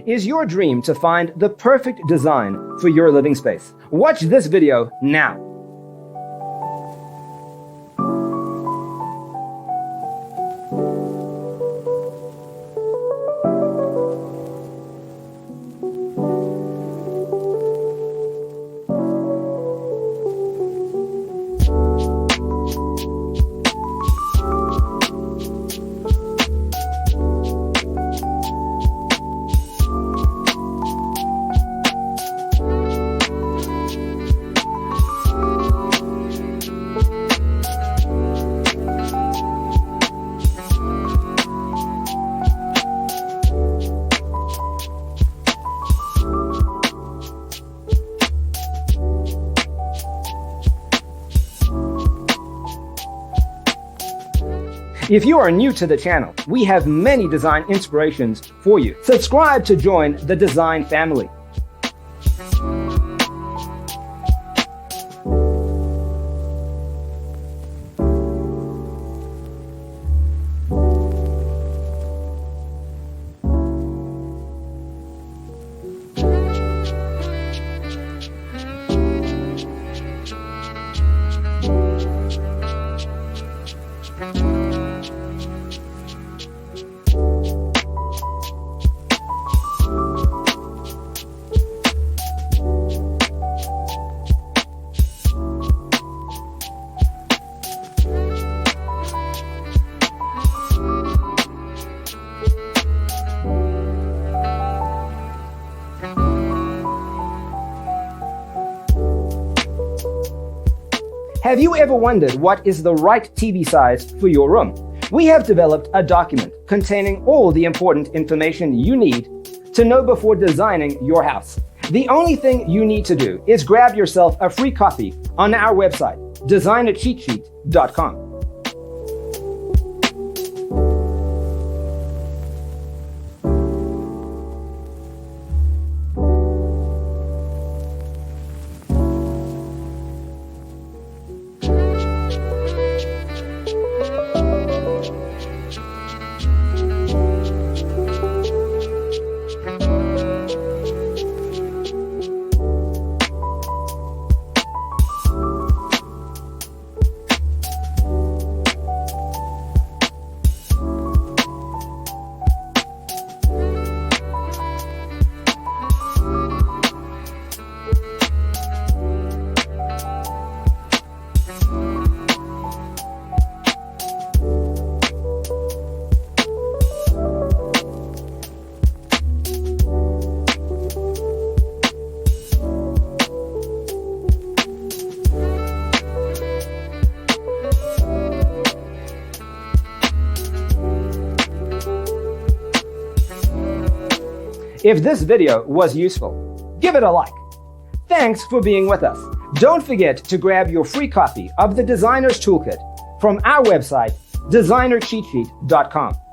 Is your dream to find the perfect design for your living space? Watch this video now. If you are new to the channel, we have many design inspirations for you. Subscribe to join the design family. Have you ever wondered what is the right TV size for your room? We have developed a document containing all the important information you need to know before designing your house. The only thing you need to do is grab yourself a free copy on our website, designercheatsheet.com. If this video was useful, give it a like. Thanks for being with us. Don't forget to grab your free copy of the Designer's Toolkit from our website, designercheatsheet.com.